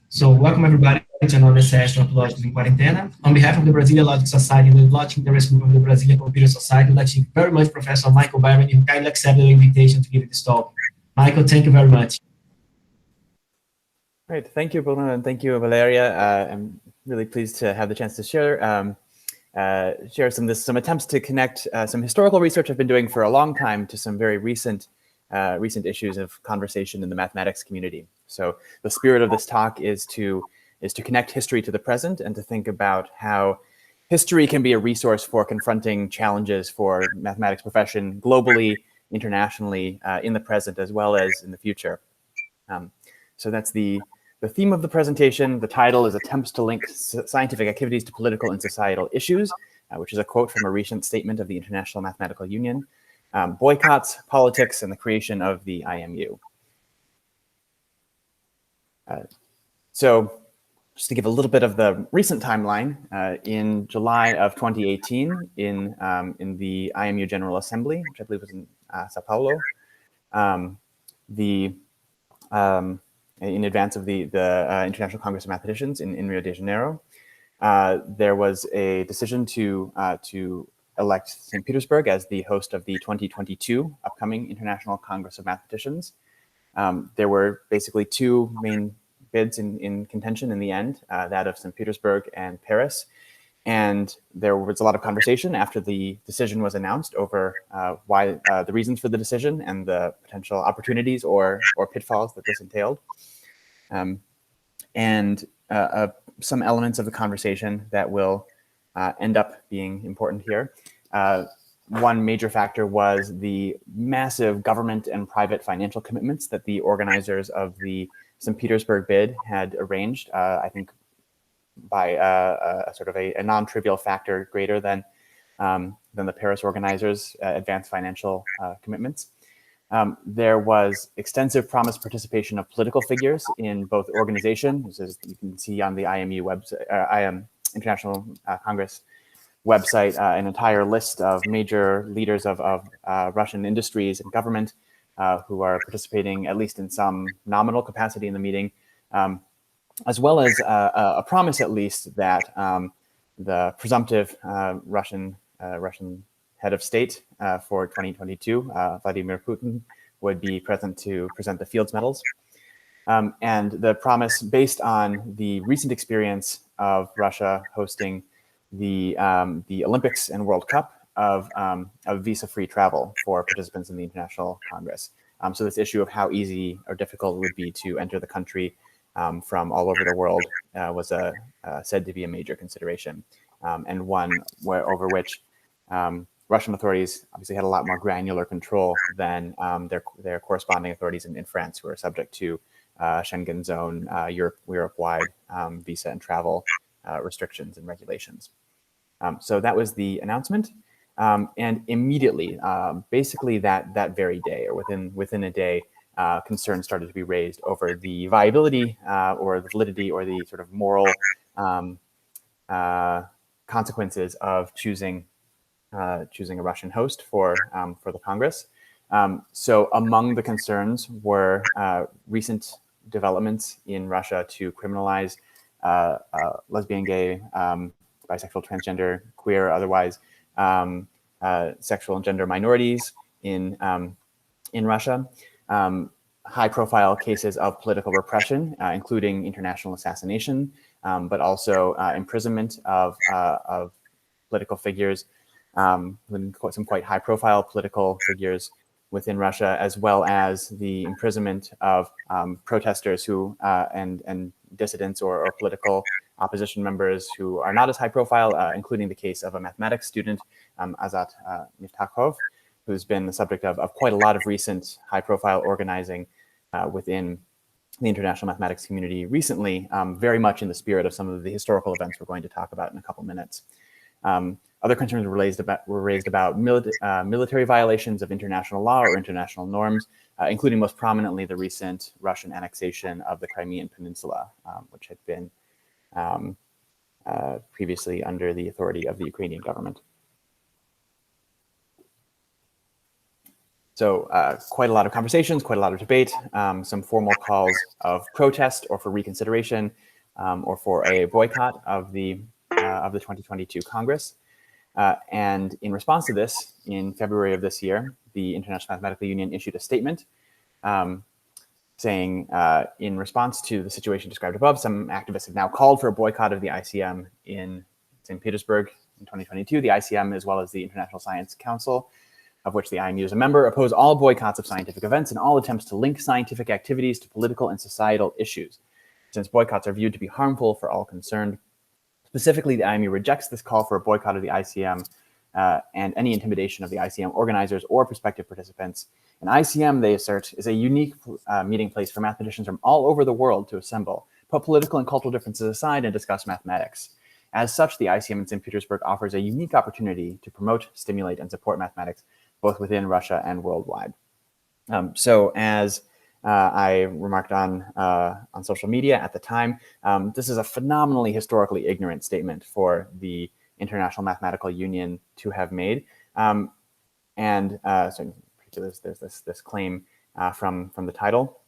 So welcome everybody to another session of Lógicos in Quarentena. On behalf of the Brazilian Logic Society and the Logic Interest Group of the Brazilian Computer Society, I'd like to thank very much Professor Micheal Barany who kindly accepted the invitation to give this talk. Micheal, thank you very much. Great, thank you, Bruno, and thank you, Valeria. I'm really pleased to have the chance to share some attempts to connect some historical research I've been doing for a long time to some very recent issues of conversation in the mathematics community. So the spirit of this talk is to connect history to the present and to think about how history can be a resource for confronting challenges for mathematics profession globally, internationally, in the present as well as in the future. So that's the theme of the presentation. The title is Attempts to Link Scientific Activities to Political and Societal Issues, which is a quote from a recent statement of the International Mathematical Union. Boycotts, politics, and the creation of the IMU. So just to give a little bit of the recent timeline, in July of 2018, in the IMU General Assembly, which I believe was in Sao Paulo, in advance of the International Congress of Mathematicians in Rio de Janeiro, there was a decision to elect St. Petersburg as the host of the 2022 upcoming International Congress of Mathematicians. There were basically two main bids in contention in the end, that of St. Petersburg and Paris. And there was a lot of conversation after the decision was announced over why the reasons for the decision and the potential opportunities or pitfalls that this entailed. And some elements of the conversation that will end up being important here. One major factor was the massive government and private financial commitments that the organizers of the St. Petersburg bid had arranged, I think by a sort of a non-trivial factor greater than the Paris organizers' advanced financial commitments. There was extensive promised participation of political figures in both organization, as you can see on the IMU website, International Congress website, an entire list of major leaders of Russian industries and government who are participating at least in some nominal capacity in the meeting, as well as a promise at least that the presumptive Russian head of state for 2022, Vladimir Putin, would be present to present the Fields Medals. And the promise based on the recent experience of Russia hosting the Olympics and World Cup of visa-free travel for participants in the International Congress. So this issue of how easy or difficult it would be to enter the country from all over the world was said to be a major consideration, and one over which Russian authorities obviously had a lot more granular control than their corresponding authorities in France, who are subject to Schengen zone, Europe-wide visa and travel restrictions and regulations. So that was the announcement. And immediately, basically that very day or within a day, concerns started to be raised over the viability or the validity or the sort of moral consequences of choosing a Russian host for the Congress. So among the concerns were recent developments in Russia to criminalize lesbian, gay, bisexual, transgender, queer, otherwise sexual and gender minorities in Russia. High-profile cases of political repression, including international assassination, but also imprisonment of political figures, some quite high-profile political figures within Russia, as well as the imprisonment of protesters who and dissidents or political opposition members who are not as high-profile, including the case of a mathematics student, Azat Miftakhov, who's been the subject of quite a lot of recent high-profile organizing within the international mathematics community recently, very much in the spirit of some of the historical events we're going to talk about in a couple minutes. Other concerns were raised about military violations of international law or international norms, including most prominently the recent Russian annexation of the Crimean Peninsula, which had been previously under the authority of the Ukrainian government. So quite a lot of conversations, quite a lot of debate, some formal calls of protest or for reconsideration or for a boycott of the 2022 Congress. And in response to this, in February of this year, the International Mathematical Union issued a statement saying, in response to the situation described above, some activists have now called for a boycott of the ICM in St. Petersburg in 2022. The ICM, as well as the International Science Council, of which the IMU is a member, oppose all boycotts of scientific events and all attempts to link scientific activities to political and societal issues, since boycotts are viewed to be harmful for all concerned. Specifically, the IMU rejects this call for a boycott of the ICM and any intimidation of the ICM organizers or prospective participants. An ICM, they assert, is a unique meeting place for mathematicians from all over the world to assemble, put political and cultural differences aside, and discuss mathematics. As such, the ICM in St. Petersburg offers a unique opportunity to promote, stimulate, and support mathematics, both within Russia and worldwide. So as I remarked on social media at the time, this is a phenomenally historically ignorant statement for the International Mathematical Union to have made. So there's this claim from the title.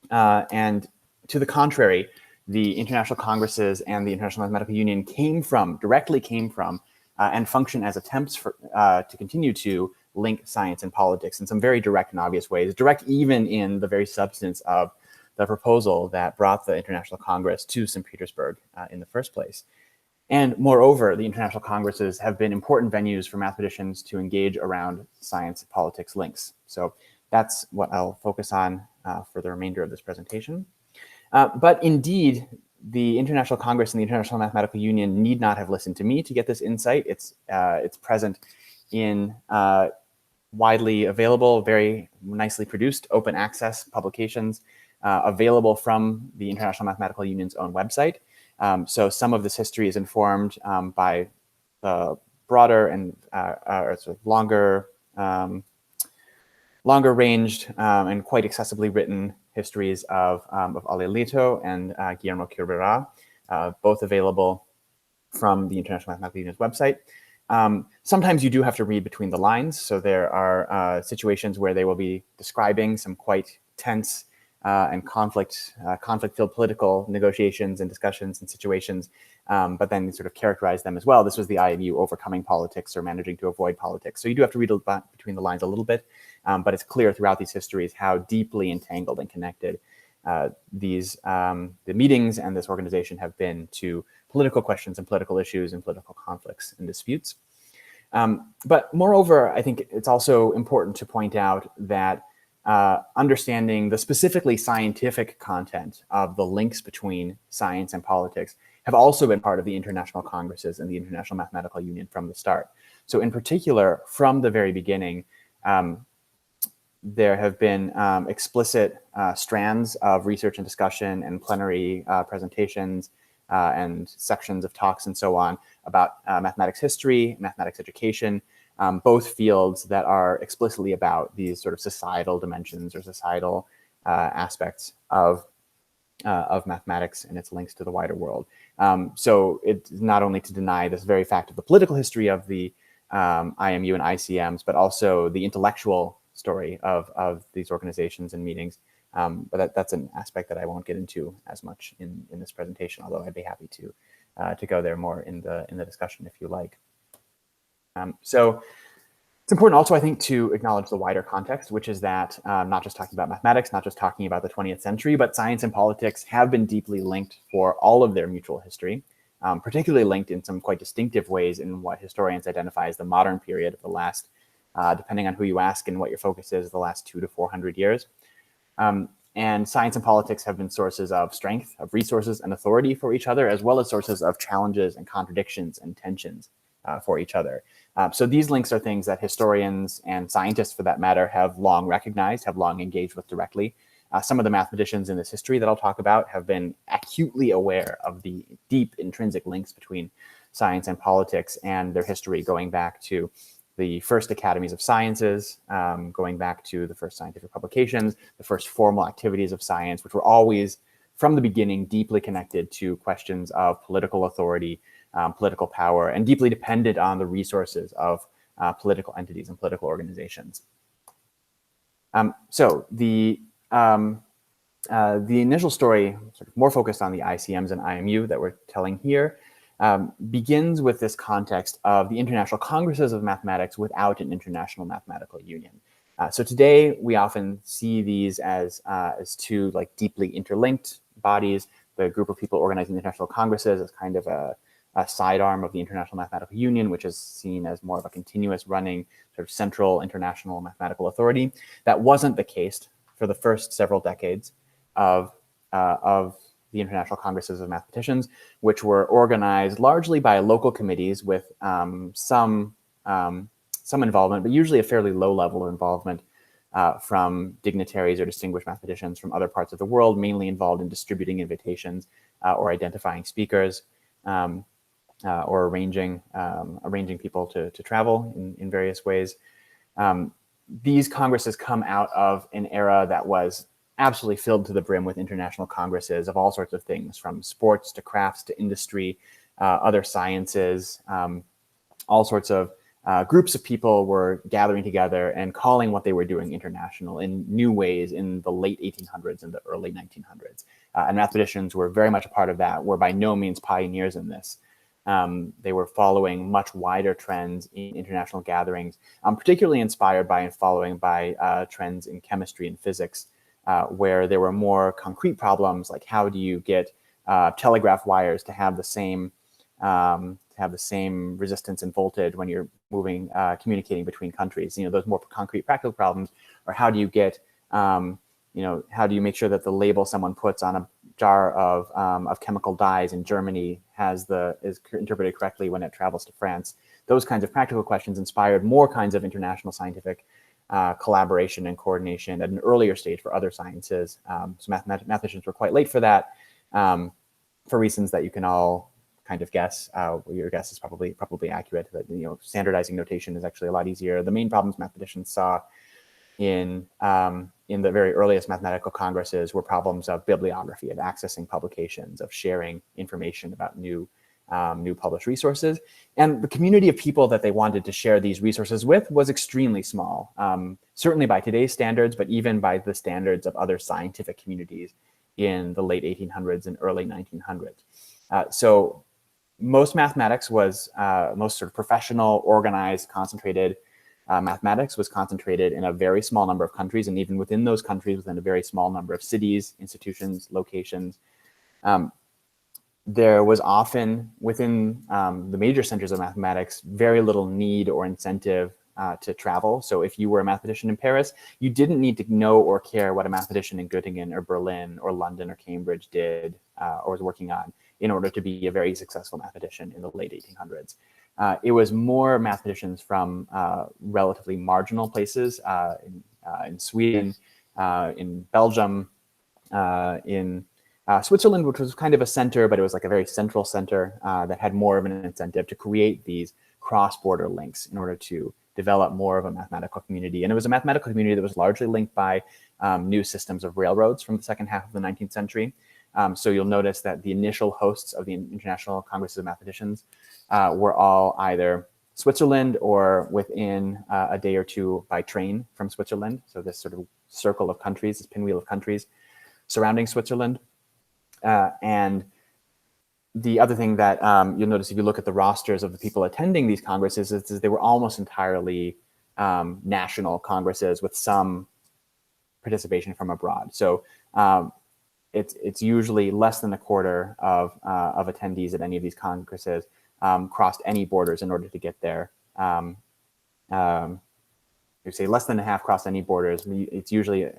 And to the contrary, the international congresses and the International Mathematical Union directly came from, and function as attempts to continue to link science and politics in some very direct and obvious ways, direct even in the very substance of the proposal that brought the International Congress to St. Petersburg in the first place. And moreover, the international congresses have been important venues for mathematicians to engage around science and politics links. So that's what I'll focus on for the remainder of this presentation. But indeed, the International Congress and the International Mathematical Union need not have listened to me to get this insight. It's present in widely available, very nicely produced open access publications available from the International Mathematical Union's own website. So some of this history is informed by the broader and sort of longer ranged and quite accessibly written histories of Alelito and Guillermo Quirberá, both available from the International Mathematical Union's website. Sometimes you do have to read between the lines. So there are situations where they will be describing some quite tense and conflict-filled political negotiations and discussions and situations, but then sort of characterize them as well. This was the IMU overcoming politics or managing to avoid politics. So you do have to read between the lines a little bit, but it's clear throughout these histories how deeply entangled and connected the meetings and this organization have been to political questions and political issues and political conflicts and disputes. But moreover, I think it's also important to point out that understanding the specifically scientific content of the links between science and politics have also been part of the international congresses and the International Mathematical Union from the start. So in particular, from the very beginning, there have been explicit strands of research and discussion and plenary presentations and sections of talks and so on about mathematics history, mathematics education, both fields that are explicitly about these sort of societal dimensions or societal aspects of mathematics and its links to the wider world. So it's not only to deny this very fact of the political history of the IMU and ICMs, but also the intellectual story of these organizations and meetings. But that's an aspect that I won't get into as much in this presentation, although I'd be happy to go there more in the discussion if you like. So it's important also, I think, to acknowledge the wider context, which is that not just talking about mathematics, not just talking about the 20th century, but science and politics have been deeply linked for all of their mutual history, particularly linked in some quite distinctive ways in what historians identify as the modern period of the last, depending on who you ask and what your focus is, the last 200 to 400 years. And science and politics have been sources of strength, of resources and authority for each other, as well as sources of challenges and contradictions and tensions for each other. So these links are things that historians and scientists, for that matter, have long recognized, have long engaged with directly. Some of the mathematicians in this history that I'll talk about have been acutely aware of the deep intrinsic links between science and politics and their history going back to the first Academies of Sciences, going back to the first scientific publications, the first formal activities of science, which were always, from the beginning, deeply connected to questions of political authority, political power, and deeply dependent on the resources of political entities and political organizations. The initial story, sort of more focused on the ICMs and IMU that we're telling here, begins with this context of the International Congresses of Mathematics without an international mathematical union. So today we often see these as two like deeply interlinked bodies. The group of people organizing the international congresses is kind of a sidearm of the International Mathematical Union, which is seen as more of a continuous running sort of central international mathematical authority. That wasn't the case for the first several decades of the International Congresses of Mathematicians, which were organized largely by local committees with some involvement, but usually a fairly low level of involvement from dignitaries or distinguished mathematicians from other parts of the world, mainly involved in distributing invitations or identifying speakers or arranging people to travel in various ways. These congresses come out of an era that was absolutely filled to the brim with international congresses of all sorts of things, from sports to crafts to industry, other sciences, all sorts of groups of people were gathering together and calling what they were doing international in new ways in the late 1800s and the early 1900s. And mathematicians were very much a part of that, were by no means pioneers in this. They were following much wider trends in international gatherings, particularly inspired by and following by trends in chemistry and physics, where there were more concrete problems, like how do you get telegraph wires to have the same resistance and voltage when you're moving, communicating between countries. Those more concrete practical problems, or how do you get, how do you make sure that the label someone puts on a jar of chemical dyes in Germany is interpreted correctly when it travels to France? Those kinds of practical questions inspired more kinds of international scientific collaboration and coordination at an earlier stage for other sciences. So mathematicians were quite late for that, for reasons that you can all kind of guess. Your guess is probably accurate. But standardizing notation is actually a lot easier. The main problems mathematicians saw in the very earliest mathematical congresses were problems of bibliography, of accessing publications, of sharing information about new published resources. And the community of people that they wanted to share these resources with was extremely small, certainly by today's standards, but even by the standards of other scientific communities in the late 1800s and early 1900s. So most mathematics was, most sort of professional, organized, concentrated mathematics was concentrated in a very small number of countries, and even within those countries, within a very small number of cities, institutions, locations. There was often, within the major centers of mathematics, very little need or incentive to travel. So if you were a mathematician in Paris, you didn't need to know or care what a mathematician in Göttingen or Berlin or London or Cambridge did or was working on in order to be a very successful mathematician in the late 1800s. It was more mathematicians from relatively marginal places in Sweden, in Belgium, in Switzerland, which was kind of a center, but it was like a very central center that had more of an incentive to create these cross-border links in order to develop more of a mathematical community. And it was a mathematical community that was largely linked by new systems of railroads from the second half of the 19th century. So you'll notice that the initial hosts of the International Congresses of Mathematicians were all either Switzerland or within a day or two by train from Switzerland. So this sort of circle of countries, this pinwheel of countries surrounding Switzerland. And the other thing that you'll notice if you look at the rosters of the people attending these congresses is they were almost entirely national congresses with some participation from abroad. So it's usually less than a quarter of attendees at any of these congresses crossed any borders in order to get there. You say less than a half crossed any borders. It's usually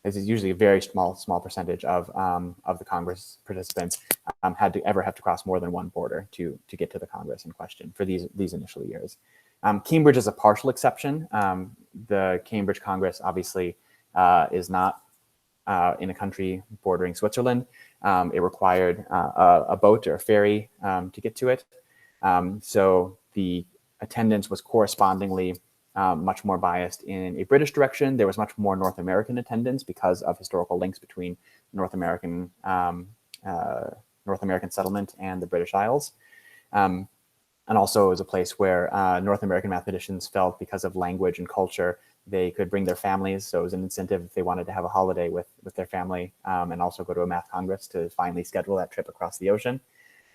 It's usually a very small percentage of the Congress participants had to ever have to cross more than one border to get to the Congress in question for these initial years. Cambridge is a partial exception. The Cambridge Congress obviously is not in a country bordering Switzerland. It required a boat or a ferry to get to it. So the attendance was correspondingly much more biased in a British direction. There was much more North American attendance because of historical links between North American settlement and the British Isles. And also it was a place where North American mathematicians felt, because of language and culture, they could bring their families. So it was an incentive if they wanted to have a holiday with their family, and also go to a math congress to finally schedule that trip across the ocean.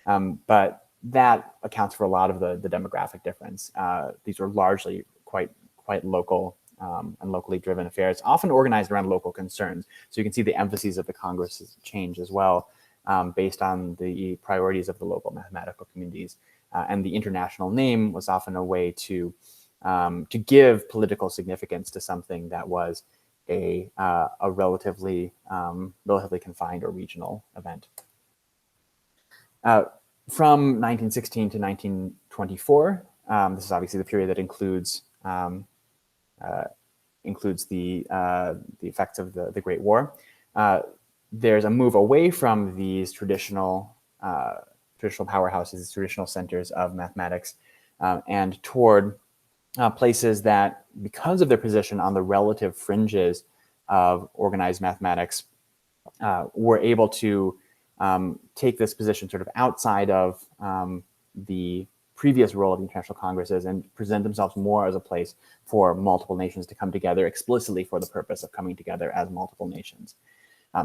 But that accounts for a lot of the demographic difference. These were largely quite local and locally driven affairs, often organized around local concerns. So you can see the emphases of the Congress change as well, based on the priorities of the local mathematical communities. And the international name was often a way to give political significance to something that was a relatively confined or regional event. From 1916 to 1924, this is obviously the period that includes the effects of the Great War. There's a move away from these traditional powerhouses, these traditional centers of mathematics, and toward places that, because of their position on the relative fringes of organized mathematics, were able to take this position sort of outside of the previous role of the international congresses and present themselves more as a place for multiple nations to come together explicitly for the purpose of coming together as multiple nations.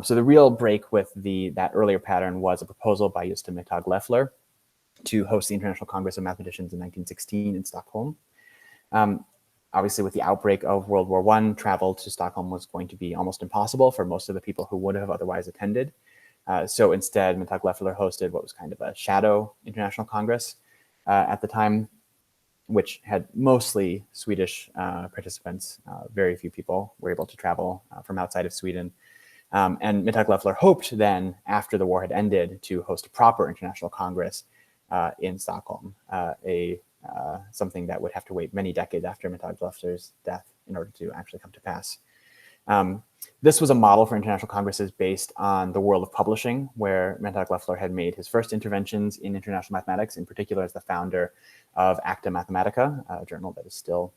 So the real break with that earlier pattern was a proposal by Gösta Mittag-Leffler to host the International Congress of Mathematicians in 1916 in Stockholm. Obviously, with the outbreak of World War I, travel to Stockholm was going to be almost impossible for most of the people who would have otherwise attended. So instead, Mittag-Leffler hosted what was kind of a shadow international congress at the time, which had mostly Swedish participants. Very few people were able to travel from outside of Sweden. And Mittag-Leffler hoped then, after the war had ended, to host a proper international congress in Stockholm, something that would have to wait many decades after Mittag-Leffler's death in order to actually come to pass. This was a model for international congresses based on the world of publishing, where Mittag-Leffler had made his first interventions in international mathematics, in particular as the founder of Acta Mathematica, a journal that is still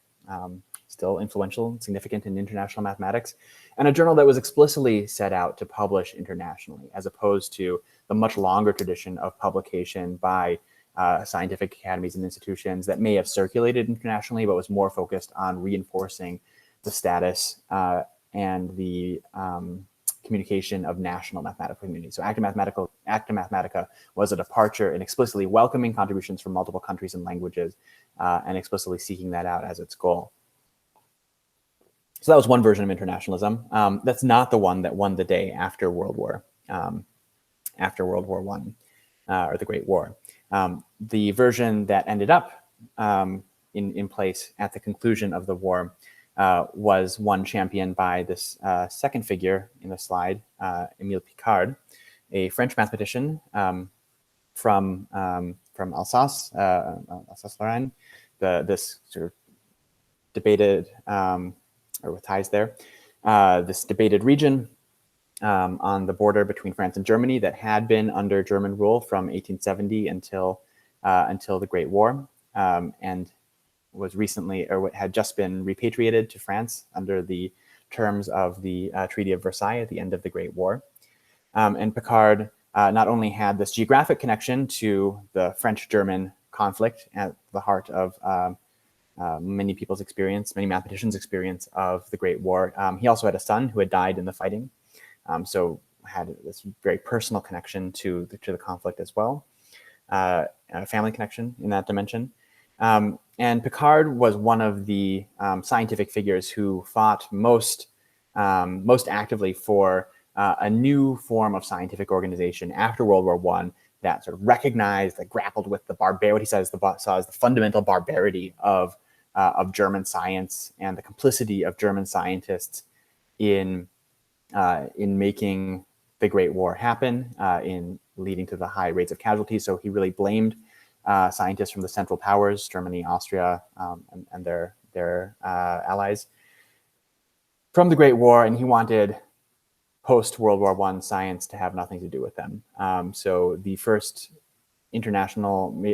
influential and significant in international mathematics, and a journal that was explicitly set out to publish internationally, as opposed to the much longer tradition of publication by scientific academies and institutions that may have circulated internationally, but was more focused on reinforcing the status and the communication of national mathematical communities. So Acta Mathematica was a departure in explicitly welcoming contributions from multiple countries and languages, and explicitly seeking that out as its goal. So that was one version of internationalism. That's not the one that won the day after World War I, or the Great War. The version that ended up in place at the conclusion of the war was one championed by this second figure in the slide, Émile Picard, a French mathematician from Alsace, Alsace-Lorraine, this sort of debated, or with ties there, this debated region on the border between France and Germany that had been under German rule from 1870 until the Great War, and was recently, or had just been repatriated to France under the terms of the Treaty of Versailles at the end of the Great War. And Picard not only had this geographic connection to the French-German conflict at the heart of many people's experience, many mathematicians' experience of the Great War, he also had a son who had died in the fighting. So had this very personal connection to the conflict as well, a family connection in that dimension. And Picard was one of the scientific figures who fought most actively for a new form of scientific organization after World War I that sort of recognized, that grappled with what he saw as the fundamental barbarity of German science and the complicity of German scientists in making the Great War happen, in leading to the high rates of casualties. So he really blamed scientists from the Central Powers, Germany, Austria, and their allies, from the Great War, and he wanted post-World War I science to have nothing to do with them. So the first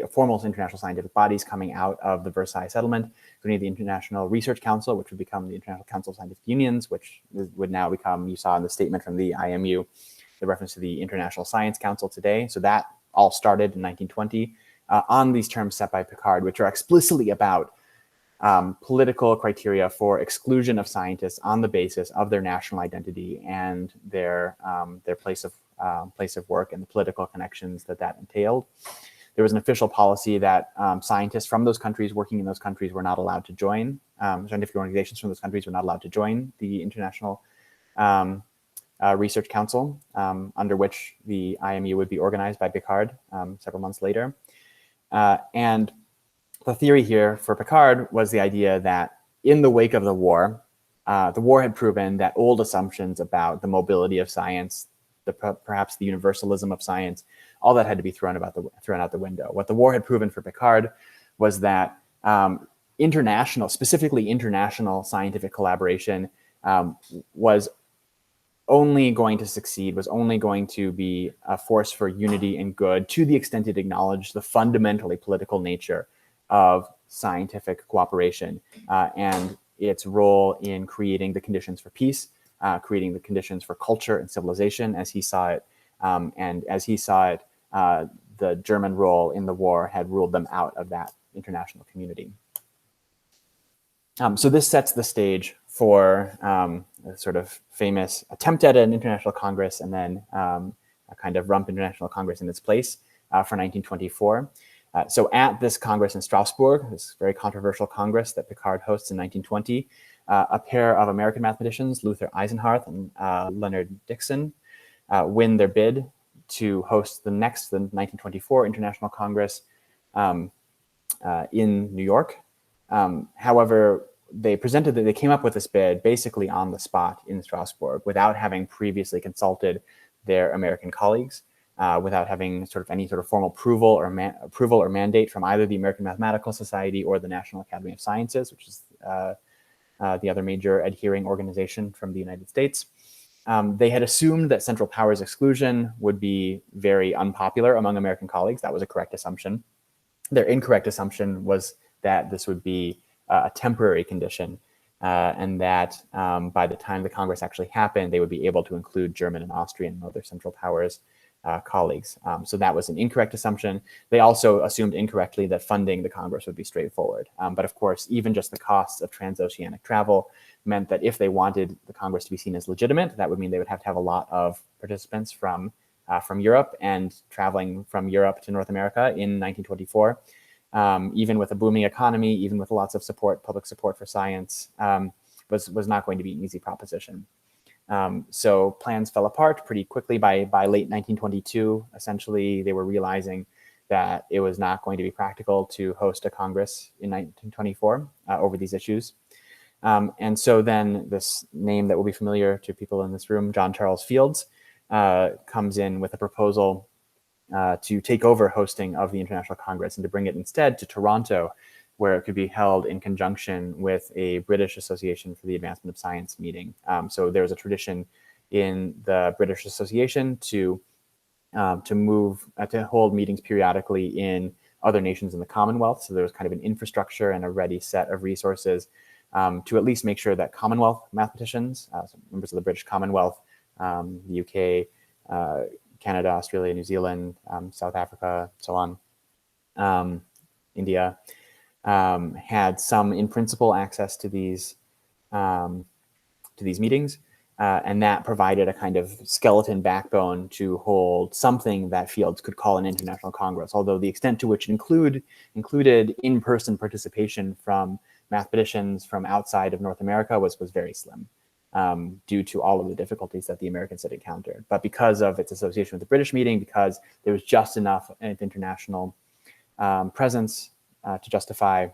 formal international scientific bodies coming out of the Versailles settlement, including the International Research Council, which would become the International Council of Scientific Unions, which would now become, you saw in the statement from the IMU, the reference to the International Science Council today. So that all started in 1920 on these terms set by Picard, which are explicitly about political criteria for exclusion of scientists on the basis of their national identity and their place of work and the political connections that entailed. There was an official policy that scientists from those countries working in those countries were not allowed to join. Scientific organizations from those countries were not allowed to join the International Research Council, under which the IMU would be organized by Picard several months later. And the theory here for Picard was the idea that in the wake of the war had proven that old assumptions about the mobility of science, perhaps the universalism of science, all that had to be thrown out the window. What the war had proven for Picard was that specifically international scientific collaboration was only going to succeed, was only going to be a force for unity and good to the extent it acknowledged the fundamentally political nature of scientific cooperation and its role in creating the conditions for peace, creating the conditions for culture and civilization as he saw it. And as he saw it, the German role in the war had ruled them out of that international community. So this sets the stage for a sort of famous attempt at an international congress and then a kind of rump international congress in its place for 1924. So at this congress in Strasbourg, this very controversial congress that Picard hosts in 1920, a pair of American mathematicians, Luther Eisenhardt and Leonard Dickson, win their bid to host the 1924 International Congress in New York. However, they came up with this bid basically on the spot in Strasbourg without having previously consulted their American colleagues, without having any sort of formal approval or mandate from either the American Mathematical Society or the National Academy of Sciences, which is the other major adhering organization from the United States. They had assumed that central powers exclusion would be very unpopular among American colleagues. That was a correct assumption. Their incorrect assumption was that this would be a temporary condition, and that by the time the Congress actually happened, they would be able to include German and Austrian and other Central Powers colleagues. So that was an incorrect assumption. They also assumed incorrectly that funding the Congress would be straightforward. But of course, even just the costs of transoceanic travel meant that if they wanted the Congress to be seen as legitimate, that would mean they would have to have a lot of participants from Europe, and traveling from Europe to North America in 1924. Even with a booming economy, even with lots of public support for science, was not going to be an easy proposition. So plans fell apart pretty quickly by late 1922. Essentially, they were realizing that it was not going to be practical to host a Congress in 1924 over these issues. And so then this name that will be familiar to people in this room, John Charles Fields, comes in with a proposal to take over hosting of the International Congress and to bring it instead to Toronto, where it could be held in conjunction with a British Association for the Advancement of Science meeting. So there's a tradition in the British Association to hold meetings periodically in other nations in the Commonwealth. So there's kind of an infrastructure and a ready set of resources to at least make sure that Commonwealth mathematicians, so members of the British Commonwealth, the UK, Canada, Australia, New Zealand, South Africa, so on, India, had some, in principle, access to these meetings, and that provided a kind of skeleton backbone to hold something that Fields could call an international congress. Although the extent to which it included in-person participation from mathematicians from outside of North America was very slim. Due to all of the difficulties that the Americans had encountered. But because of its association with the British meeting, because there was just enough international presence to justify,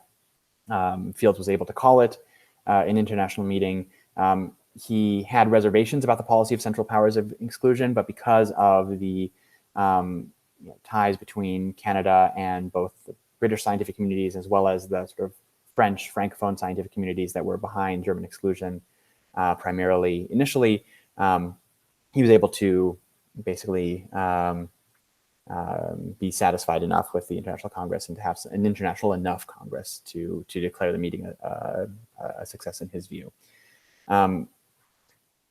Fields was able to call it an international meeting. He had reservations about the policy of central powers of exclusion, but because of the ties between Canada and both the British scientific communities as well as the sort of French Francophone scientific communities that were behind German exclusion, primarily initially, he was able to basically be satisfied enough with the International Congress and to have an international enough Congress to declare the meeting a success in his view.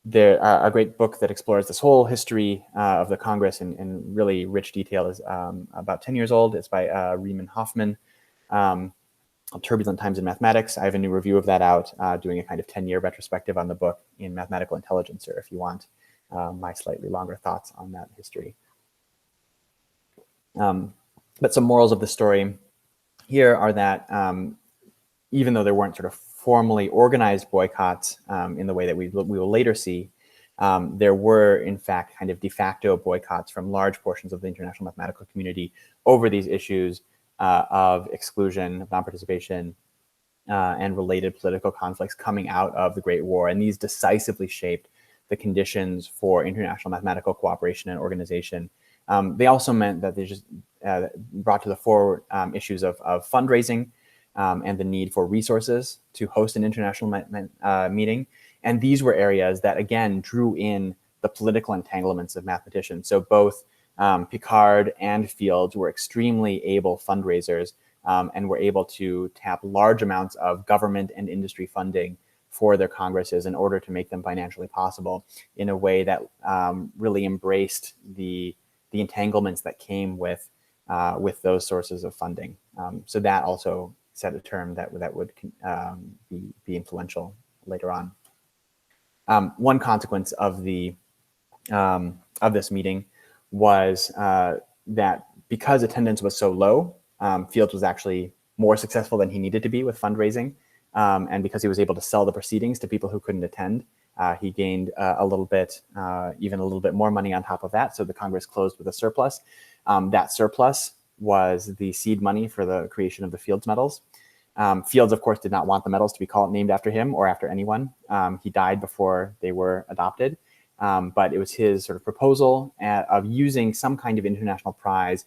There a great book that explores this whole history of the Congress in really rich detail is about 10 years old. It's by Riemann Hoffman. Turbulent Times in Mathematics. I have a new review of that out, doing a kind of 10-year retrospective on the book in Mathematical Intelligencer, if you want my slightly longer thoughts on that history. But some morals of the story here are that even though there weren't sort of formally organized boycotts in the way that we will later see, there were, in fact, kind of de facto boycotts from large portions of the international mathematical community over these issues of exclusion, of non-participation, and related political conflicts coming out of the Great War. And these decisively shaped the conditions for international mathematical cooperation and organization. They also meant that they just brought to the fore issues of fundraising and the need for resources to host an international meeting. And these were areas that, again, drew in the political entanglements of mathematicians. So both Picard and Fields were extremely able fundraisers and were able to tap large amounts of government and industry funding for their congresses in order to make them financially possible in a way that really embraced the entanglements that came with those sources of funding. So that also set a term that would be influential later on. One consequence of this meeting was that because attendance was so low, Fields was actually more successful than he needed to be with fundraising. And because he was able to sell the proceedings to people who couldn't attend, he gained even a little bit more money on top of that. So the Congress closed with a surplus. That surplus was the seed money for the creation of the Fields medals. Fields, of course, did not want the medals to be named after him or after anyone. He died before they were adopted. But it was his sort of proposal of using some kind of international prize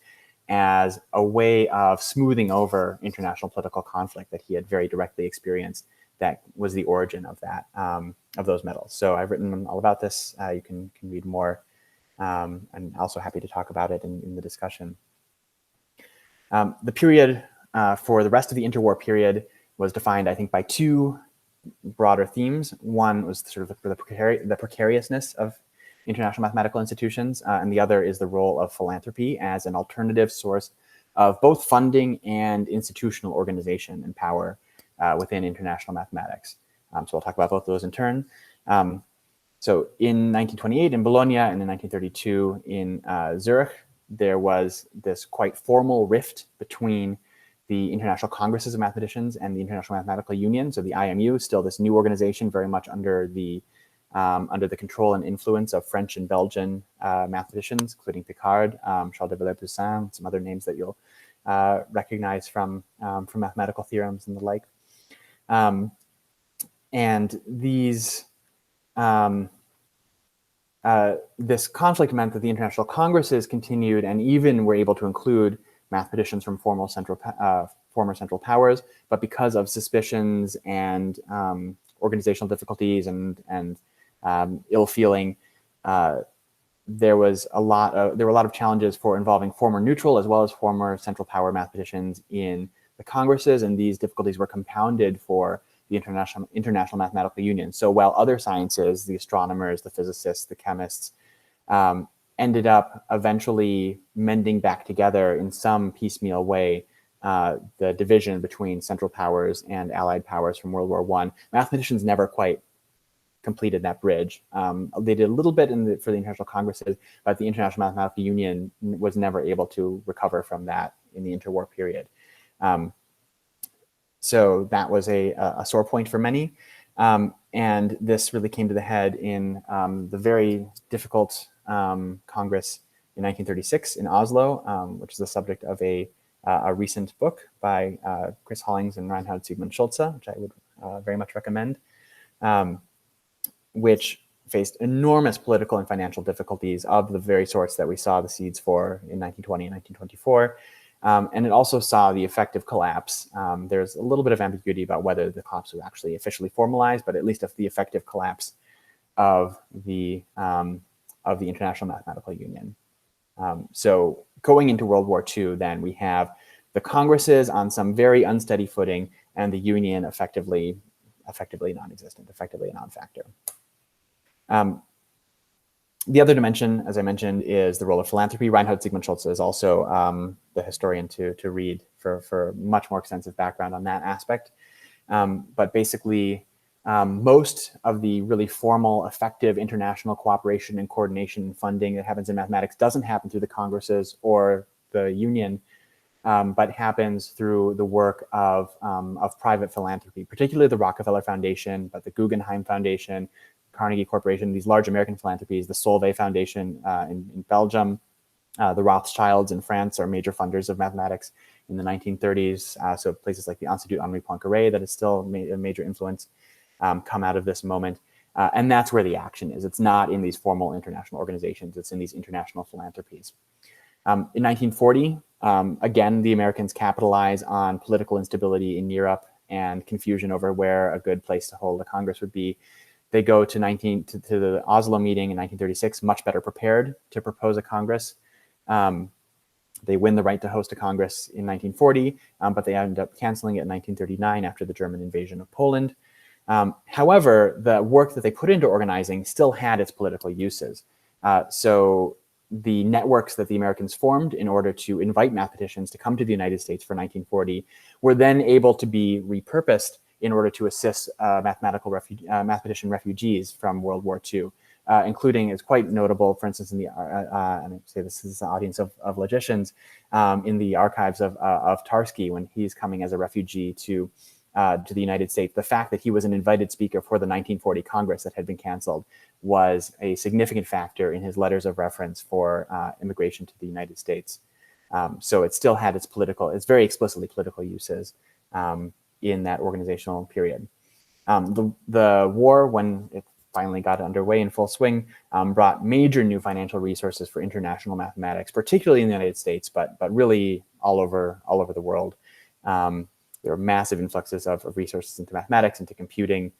as a way of smoothing over international political conflict that he had very directly experienced. That was the origin of that, of those medals. So I've written all about this. You can read more. I'm also happy to talk about it in the discussion. The period for the rest of the interwar period was defined, I think, by two broader themes. One was sort of the precariousness of international mathematical institutions, and the other is the role of philanthropy as an alternative source of both funding and institutional organization and power within international mathematics. So I'll talk about both of those in turn. So in 1928 in Bologna and in 1932 in Zurich, there was this quite formal rift between the International Congresses of Mathematicians and the International Mathematical Union. So the IMU, still this new organization, very much under the control and influence of French and Belgian mathematicians, including Picard, Charles de Villers-Poussin, some other names that you'll recognize from mathematical theorems and the like. And these this conflict meant that the international congresses continued and even were able to include mathematicians from former central powers, but because of suspicions and organizational difficulties and ill feeling, there were a lot of challenges for involving former neutral as well as former central power mathematicians in the congresses, and these difficulties were compounded for the International Mathematical Union. So while other sciences, the astronomers, the physicists, the chemists, ended up eventually mending back together in some piecemeal way the division between central powers and allied powers from World War I, mathematicians never quite completed that bridge. They did a little bit for the international congresses, but the International Mathematical Union was never able to recover from that in the interwar period. So that was a sore point for many. And this really came to the head in the very difficult Congress in 1936 in Oslo, which is the subject of a recent book by Chris Hollings and Reinhard Siegmund Schulze, which I would very much recommend, which faced enormous political and financial difficulties of the very sorts that we saw the seeds for in 1920 and 1924. And it also saw the effective collapse. There's a little bit of ambiguity about whether the collapse was actually officially formalized, but at least of the effective collapse of the International Mathematical Union. So going into World War II, then we have the congresses on some very unsteady footing, and the union effectively non-existent, effectively a non-factor. The other dimension, as I mentioned, is the role of philanthropy. Reinhard Sigmund Schultz is also the historian to read for much more extensive background on that aspect. But basically, most of the really formal, effective international cooperation and coordination and funding that happens in mathematics doesn't happen through the congresses or the union, but happens through the work of private philanthropy, particularly the Rockefeller Foundation, but the Guggenheim Foundation, Carnegie Corporation, these large American philanthropies, the Solvay Foundation in Belgium, the Rothschilds in France are major funders of mathematics in the 1930s. So places like the Institut Henri Poincaré, that is still a major influence, come out of this moment. And that's where the action is. It's not in these formal international organizations. It's in these international philanthropies. In 1940, again, the Americans capitalize on political instability in Europe and confusion over where a good place to hold a Congress would be. They go to the Oslo meeting in 1936, much better prepared to propose a Congress. They win the right to host a Congress in 1940, but they end up canceling it in 1939 after the German invasion of Poland. However, the work that they put into organizing still had its political uses. So the networks that the Americans formed in order to invite mathematicians to come to the United States for 1940 were then able to be repurposed in order to assist mathematician refugees from World War II, including, it's quite notable, for instance, in the, I say this is the audience of logicians, in the archives of Tarski, when he's coming as a refugee to the United States. The fact that he was an invited speaker for the 1940 Congress that had been canceled was a significant factor in his letters of reference for immigration to the United States. So it still had its very explicitly political uses in that organizational period. The war, when it finally got underway in full swing, brought major new financial resources for international mathematics, particularly in the United States, but really all over the world. There were massive influxes of resources into mathematics, into computing,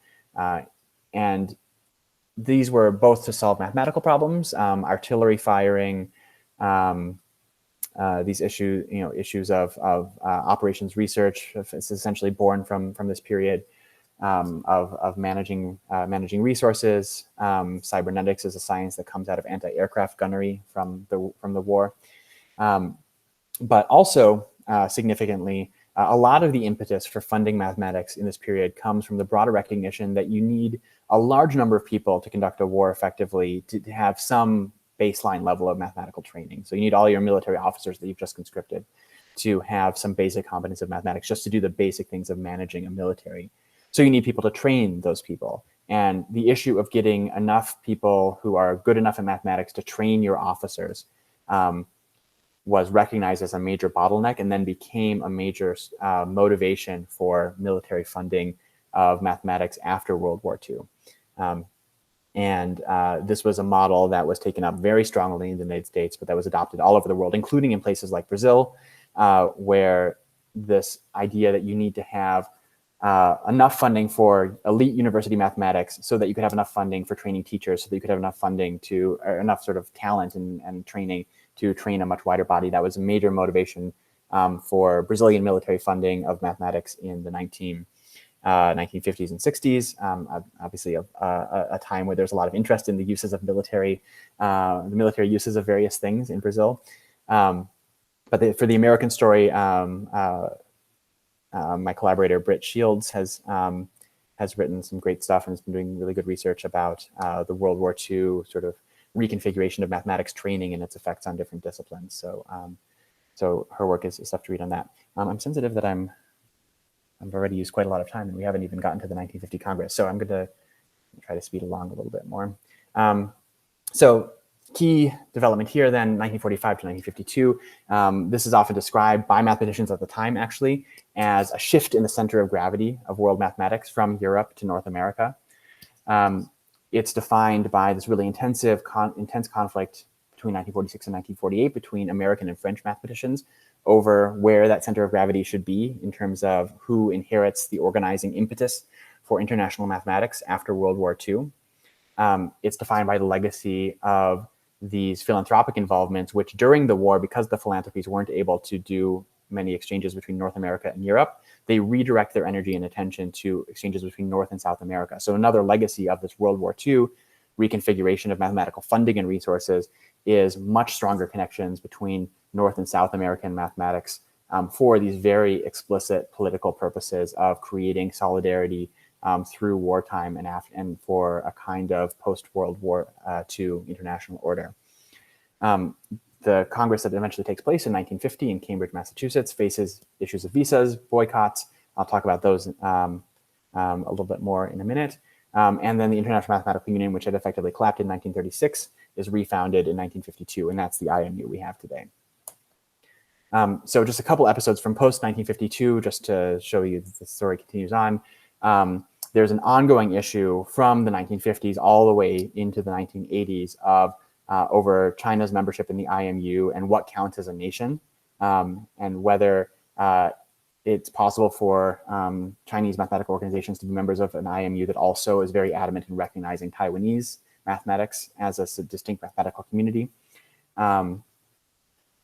and these were both to solve mathematical problems, artillery firing, these issues of operations research. It's essentially born from this period of managing resources. Cybernetics is a science that comes out of anti-aircraft gunnery from the war, but also significantly, a lot of the impetus for funding mathematics in this period comes from the broader recognition that you need a large number of people to conduct a war effectively to have some baseline level of mathematical training. So you need all your military officers that you've just conscripted to have some basic competence of mathematics, just to do the basic things of managing a military. So you need people to train those people. And the issue of getting enough people who are good enough in mathematics to train your officers was recognized as a major bottleneck, and then became a major motivation for military funding of mathematics after World War II. This was a model that was taken up very strongly in the United States, but that was adopted all over the world, including in places like Brazil, where this idea that you need to have enough funding for elite university mathematics so that you could have enough funding for training teachers, so that you could have enough funding or enough sort of talent and training to train a much wider body. That was a major motivation for Brazilian military funding of mathematics in the 1950s and 60s. Obviously a time where there's a lot of interest in the uses of the military uses of various things in Brazil. But for the American story, my collaborator Britt Shields has written some great stuff and has been doing really good research about the World War II sort of reconfiguration of mathematics training and its effects on different disciplines. So her work is stuff to read on that. I'm sensitive that I've already used quite a lot of time and we haven't even gotten to the 1950 Congress. So I'm going to try to speed along a little bit more. So key development here then, 1945 to 1952. This is often described by mathematicians at the time actually as a shift in the center of gravity of world mathematics from Europe to North America. It's defined by this really intense conflict between 1946 and 1948 between American and French mathematicians over where that center of gravity should be in terms of who inherits the organizing impetus for international mathematics after World War II. It's defined by the legacy of these philanthropic involvements, which during the war, because the philanthropies weren't able to do many exchanges between North America and Europe, they redirect their energy and attention to exchanges between North and South America. So another legacy of this World War II reconfiguration of mathematical funding and resources is much stronger connections between North and South American mathematics for these very explicit political purposes of creating solidarity through wartime and for a kind of post-World War II international order. The Congress that eventually takes place in 1950 in Cambridge, Massachusetts, faces issues of visas, boycotts. I'll talk about those a little bit more in a minute. And then the International Mathematical Union, which had effectively collapsed in 1936, is refounded in 1952, and that's the IMU we have today. So just a couple episodes from post-1952, just to show you that the story continues on. There's an ongoing issue from the 1950s all the way into the 1980s of over China's membership in the IMU and what counts as a nation, and whether it's possible for Chinese mathematical organizations to be members of an IMU that also is very adamant in recognizing Taiwanese mathematics as a distinct mathematical community.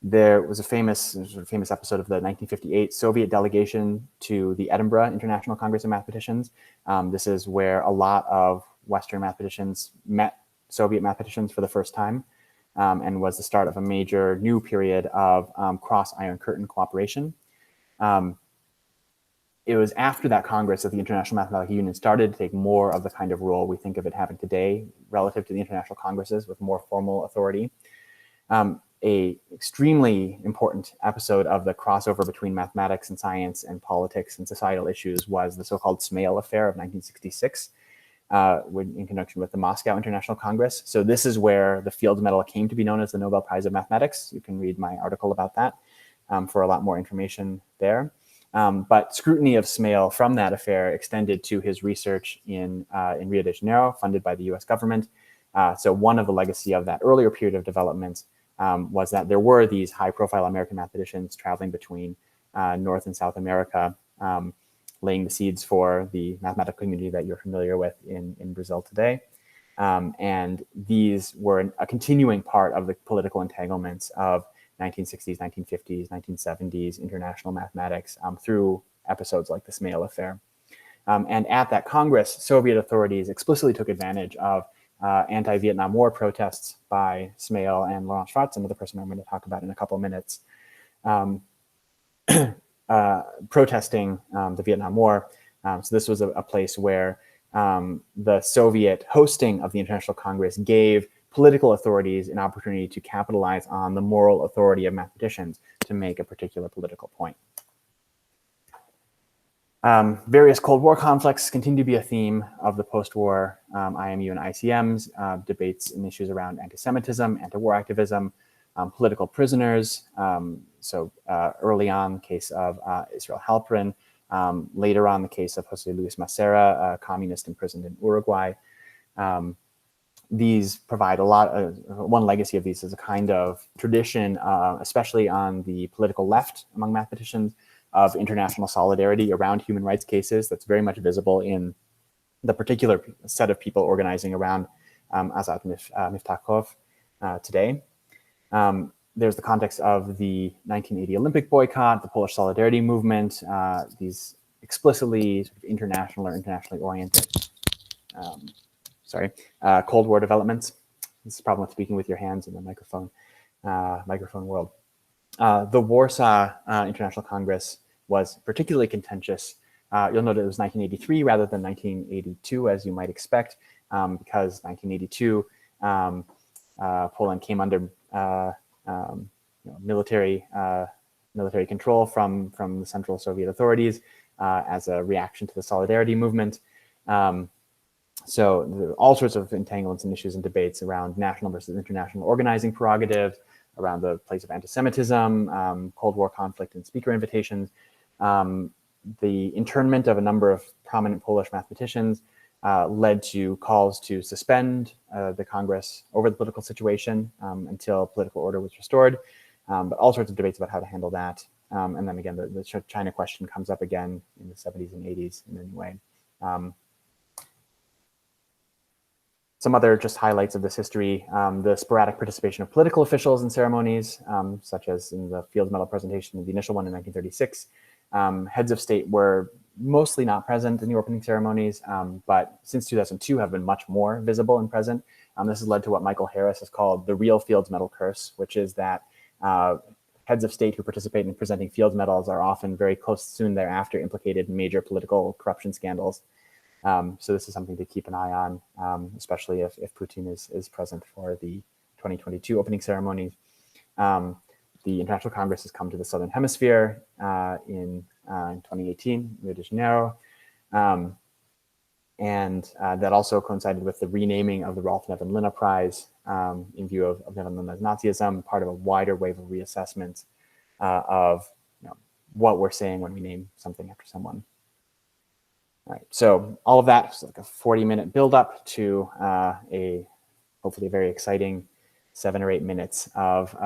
There was a famous episode of the 1958 Soviet delegation to the Edinburgh International Congress of Mathematicians. This is where a lot of Western mathematicians met Soviet mathematicians for the first time, and was the start of a major new period of cross-Iron Curtain cooperation. It was after that Congress that the International Mathematical Union started to take more of the kind of role we think of it having today relative to the international congresses with more formal authority. A extremely important episode of the crossover between mathematics and science and politics and societal issues was the so-called Micheal Affair of 1966, in conjunction with the Moscow International Congress. So this is where the Fields Medal came to be known as the Nobel Prize of Mathematics. You can read my article about that for a lot more information there. But scrutiny of Micheal from that affair extended to his research in Rio de Janeiro, funded by the US government. So one of the legacy of that earlier period of development was that there were these high-profile American mathematicians traveling between North and South America, laying the seeds for the mathematical community that you're familiar with in Brazil today. And these were a continuing part of the political entanglements of 1960s, 1950s, 1970s international mathematics through episodes like the Micheal Affair. And at that Congress, Soviet authorities explicitly took advantage of anti-Vietnam War protests by Micheal and Laurent Schwartz, another person I'm going to talk about in a couple of minutes, protesting the Vietnam War. So this was a place where the Soviet hosting of the International Congress gave political authorities an opportunity to capitalize on the moral authority of mathematicians to make a particular political point. Various Cold War conflicts continue to be a theme of the post-war IMU and ICMs, debates and issues around anti-Semitism, anti-war activism, political prisoners. Early on, the case of Israel Halperin, later on, the case of Jose Luis Macera, a communist imprisoned in Uruguay. These provide a lot of, one legacy of these is a kind of tradition, especially on the political left among mathematicians, of international solidarity around human rights cases that's very much visible in the particular set of people organizing around Azad Miftakhov today. There's the context of the 1980 Olympic boycott, the Polish solidarity movement, these explicitly sort of international or internationally oriented Cold War developments. This is a problem with speaking with your hands in the microphone world. The Warsaw International Congress was particularly contentious. You'll note it was 1983 rather than 1982, as you might expect, because 1982, Poland came under military control from the Central Soviet authorities as a reaction to the Solidarity movement. So there are all sorts of entanglements and issues and debates around national versus international organizing prerogatives, around the place of anti-Semitism, Cold War conflict and speaker invitations, the internment of a number of prominent Polish mathematicians led to calls to suspend the Congress over the political situation until political order was restored, but all sorts of debates about how to handle that. And then again, the China question comes up again in the 70s and 80s in any way. Some other just highlights of this history, the sporadic participation of political officials in ceremonies, such as in the Fields Medal presentation, the initial one in 1936. Heads of state were mostly not present in the opening ceremonies, but since 2002 have been much more visible and present. This has led to what Michael Harris has called the real Fields Medal curse, which is that heads of state who participate in presenting Fields Medals are often very close soon thereafter implicated in major political corruption scandals. So this is something to keep an eye on, especially if Putin is present for the 2022 opening ceremonies. The International Congress has come to the Southern Hemisphere in 2018, Rio de Janeiro. And that also coincided with the renaming of the Rolf Nevin Linna Prize in view of Nevin Linna's Nazism, part of a wider wave of reassessment of what we're saying when we name something after someone. All right, so all of that is like a 40-minute buildup to a hopefully very exciting 7 or 8 minutes of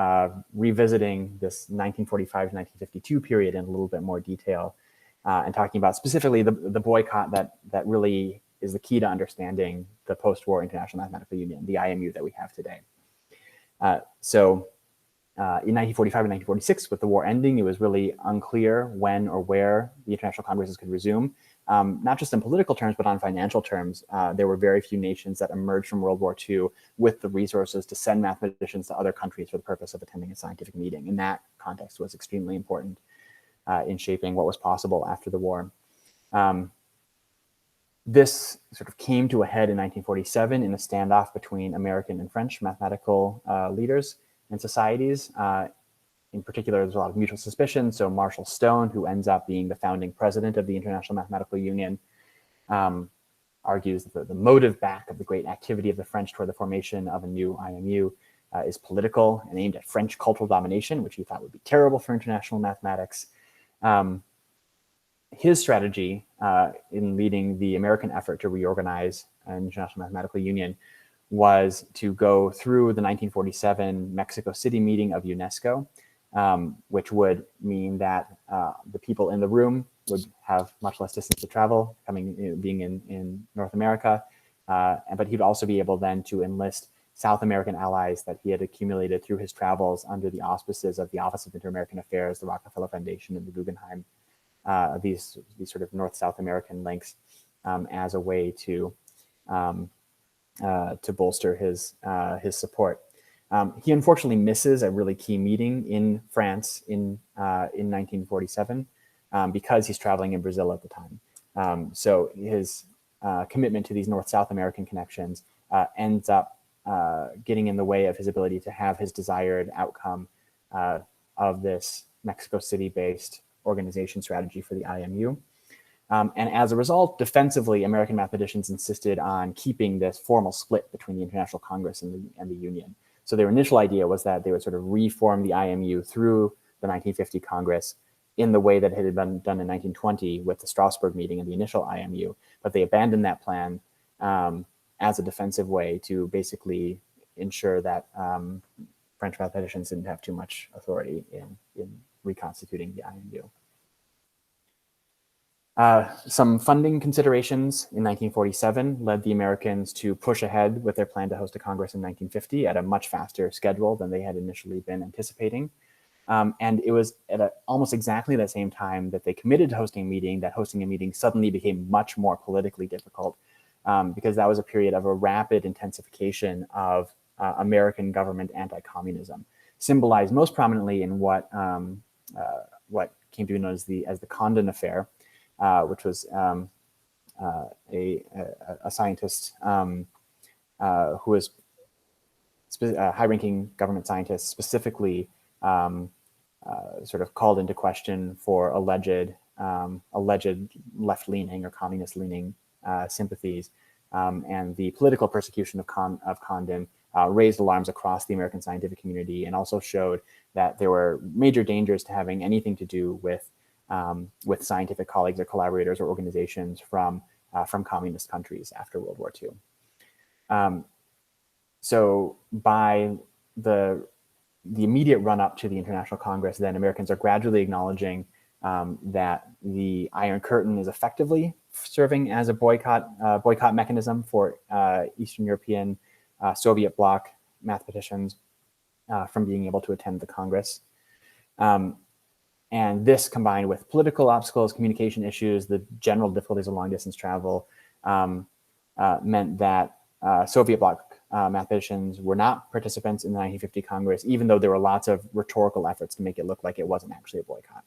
revisiting this 1945 to 1952 period in a little bit more detail, and talking about specifically the boycott that really is the key to understanding the post-war International Mathematical Union, the IMU that we have today. So in 1945 and 1946, with the war ending, it was really unclear when or where the international congresses could resume. Not just in political terms, but on financial terms. There were very few nations that emerged from World War II with the resources to send mathematicians to other countries for the purpose of attending a scientific meeting. And that context was extremely important in shaping what was possible after the war. This sort of came to a head in 1947 in a standoff between American and French mathematical leaders and societies. In particular, there's a lot of mutual suspicion. So Marshall Stone, who ends up being the founding president of the International Mathematical Union, argues that the motive back of the great activity of the French toward the formation of a new IMU is political and aimed at French cultural domination, which he thought would be terrible for international mathematics. His strategy in leading the American effort to reorganize an International Mathematical Union was to go through the 1947 Mexico City meeting of UNESCO, which would mean that the people in the room would have much less distance to travel, being in North America, but he'd also be able then to enlist South American allies that he had accumulated through his travels under the auspices of the Office of Inter-American Affairs, the Rockefeller Foundation, and the Guggenheim, these sort of North-South American links as a way to bolster his support. He unfortunately misses a really key meeting in France in 1947 because he's traveling in Brazil at the time. So his commitment to these North-South American connections ends up getting in the way of his ability to have his desired outcome of this Mexico City-based organization strategy for the IMU. And as a result, defensively, American mathematicians insisted on keeping this formal split between the International Congress and the Union. So their initial idea was that they would sort of reform the IMU through the 1950 Congress in the way that it had been done in 1920 with the Strasbourg meeting and the initial IMU. But they abandoned that plan as a defensive way to basically ensure that French mathematicians didn't have too much authority in reconstituting the IMU. Some funding considerations in 1947 led the Americans to push ahead with their plan to host a Congress in 1950 at a much faster schedule than they had initially been anticipating. And it was at almost exactly the same time that they committed to hosting a meeting that hosting a meeting suddenly became much more politically difficult because that was a period of a rapid intensification of American government anti-communism, symbolized most prominently in what came to be known as the Condon Affair, which was a scientist who was a high-ranking government scientist, specifically sort of called into question for alleged left-leaning or communist-leaning sympathies, and the political persecution of Condon raised alarms across the American scientific community, and also showed that there were major dangers to having anything to do with scientific colleagues or collaborators or organizations from communist countries after World War II. So by the immediate run-up to the International Congress, then Americans are gradually acknowledging that the Iron Curtain is effectively serving as a boycott mechanism for Eastern European Soviet bloc mathematicians from being able to attend the Congress. And this, combined with political obstacles, communication issues, the general difficulties of long-distance travel, meant that Soviet bloc mathematicians were not participants in the 1950 Congress, even though there were lots of rhetorical efforts to make it look like it wasn't actually a boycott.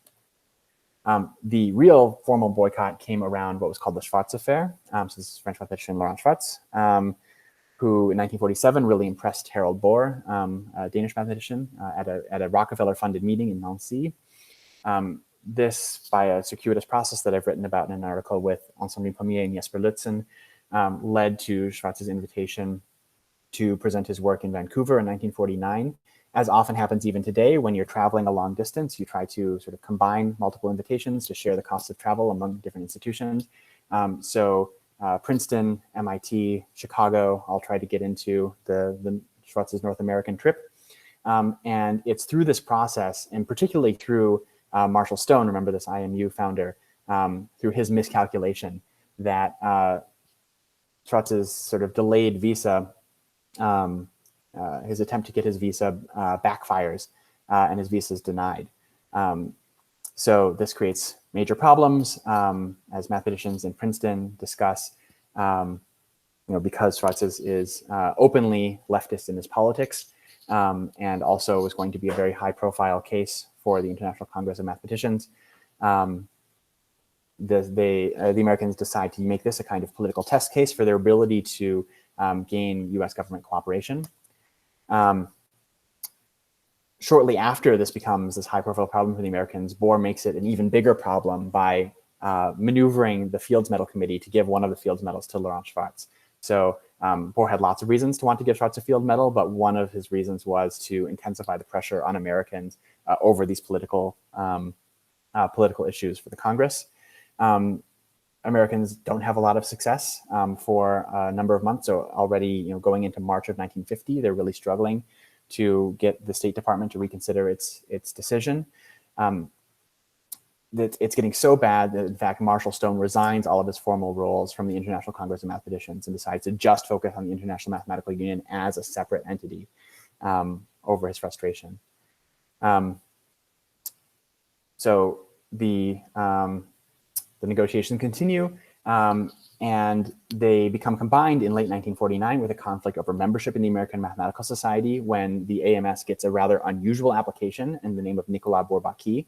The real formal boycott came around what was called the Schwartz Affair. So this is French mathematician Laurent Schwartz, who in 1947 really impressed Harold Bohr, a Danish mathematician, at a Rockefeller-funded meeting in Nancy. This, by a circuitous process that I've written about in an article with Ensemble Pommier and Jesper Lutzen, led to Schwartz's invitation to present his work in Vancouver in 1949. As often happens even today, when you're traveling a long distance, you try to sort of combine multiple invitations to share the cost of travel among different institutions. Princeton, MIT, Chicago, all tried to get into the Schwartz's North American trip. And it's through this process, and particularly through Marshall Stone, remember this IMU founder, through his miscalculation, that Schwartz's sort of delayed visa, his attempt to get his visa backfires, and his visa is denied. So this creates major problems, as mathematicians in Princeton discuss, because Schwartz is openly leftist in his politics, and also is going to be a very high-profile case for the International Congress of Mathematicians. The Americans decide to make this a kind of political test case for their ability to gain US government cooperation. Shortly after this becomes this high-profile problem for the Americans, Bohr makes it an even bigger problem by maneuvering the Fields Medal Committee to give one of the Fields Medals to Laurent Schwartz. So Bohr had lots of reasons to want to give Schwartz a Field Medal, but one of his reasons was to intensify the pressure on Americans over these political issues for the Congress. Americans don't have a lot of success for a number of months. So already, going into March of 1950, they're really struggling to get the State Department to reconsider its decision. It's getting so bad that, in fact, Marshall Stone resigns all of his formal roles from the International Congress of Mathematicians and decides to just focus on the International Mathematical Union as a separate entity over his frustration. So the negotiations continue, and they become combined in late 1949 with a conflict over membership in the American Mathematical Society, when the AMS gets a rather unusual application in the name of Nicolas Bourbaki.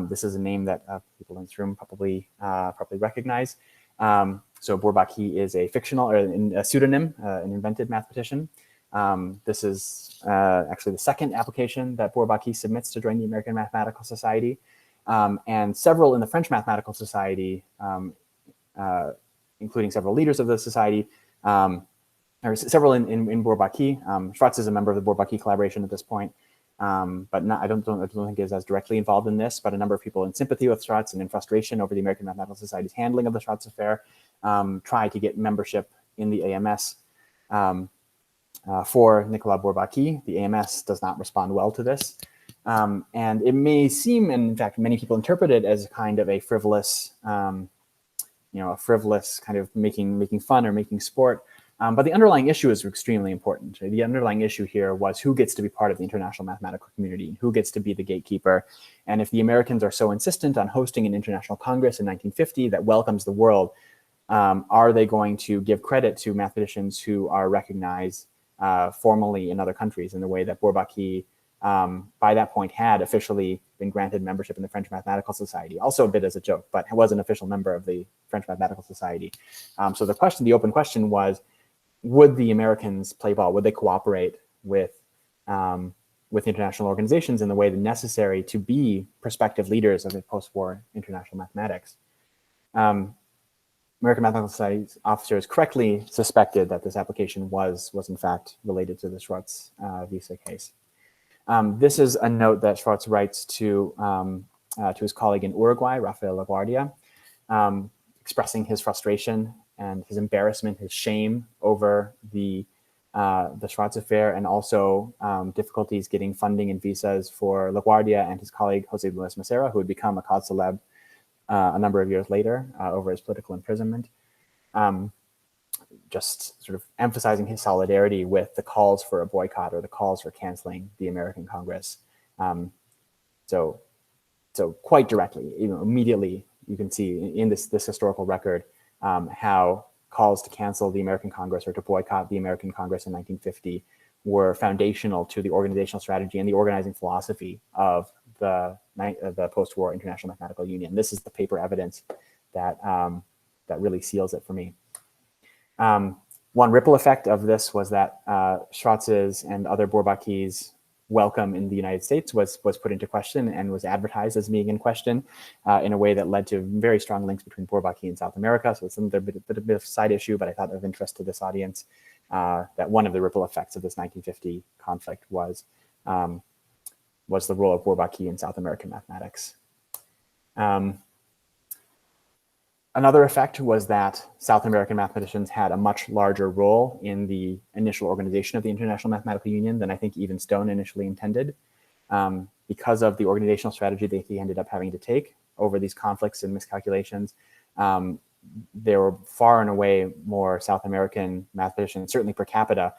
This is a name that people in this room probably recognize. So Bourbaki is a fictional, or a pseudonym, an invented mathematician. This is actually the second application that Bourbaki submits to join the American Mathematical Society. And several in the French Mathematical Society, including several leaders of the society, or several in Bourbaki. Schwartz is a member of the Bourbaki collaboration at this point, but I don't think is as directly involved in this, but a number of people in sympathy with Schwartz and in frustration over the American Mathematical Society's handling of the Schwartz Affair try to get membership in the AMS for Nicolas Bourbaki. The AMS does not respond well to this. And it may seem, and in fact, many people interpret it as kind of a frivolous, kind of making fun or making sport. But the underlying issue is extremely important. The underlying issue here was who gets to be part of the international mathematical community, who gets to be the gatekeeper. And if the Americans are so insistent on hosting an international congress in 1950 that welcomes the world, are they going to give credit to mathematicians who are recognized formally in other countries in the way that Bourbaki by that point had officially been granted membership in the French Mathematical Society, also a bit as a joke, but was an official member of the French Mathematical Society. So the open question was, would the Americans play ball? Would they cooperate with international organizations in the way necessary to be prospective leaders of the post-war international mathematics? American Mathematical Society officers correctly suspected that this application was in fact related to the Schwartz visa case. This is a note that Schwartz writes to his colleague in Uruguay, Rafael LaGuardia, expressing his frustration and his embarrassment, his shame over the Schwartz Affair, and also difficulties getting funding and visas for LaGuardia and his colleague Jose Luis Massera, who would become a cause célèbre a number of years later over his political imprisonment. Just sort of emphasizing his solidarity with the calls for a boycott or the calls for canceling the American Congress. So quite directly, immediately you can see in this historical record how calls to cancel the American Congress or to boycott the American Congress in 1950 were foundational to the organizational strategy and the organizing philosophy of the post-war International Mathematical Union. This is the paper evidence that that really seals it for me. One ripple effect of this was that Schwartz's and other Bourbaki's welcome in the United States was put into question and was advertised as being in question in a way that led to very strong links between Bourbaki and South America. So it's a bit of a side issue, but I thought of interest to this audience that one of the ripple effects of this 1950 conflict was the role of Bourbaki in South American mathematics. Another effect was that South American mathematicians had a much larger role in the initial organization of the International Mathematical Union than I think even Stone initially intended. Because of the organizational strategy that he ended up having to take over these conflicts and miscalculations, there were far and away more South American mathematicians, certainly per capita,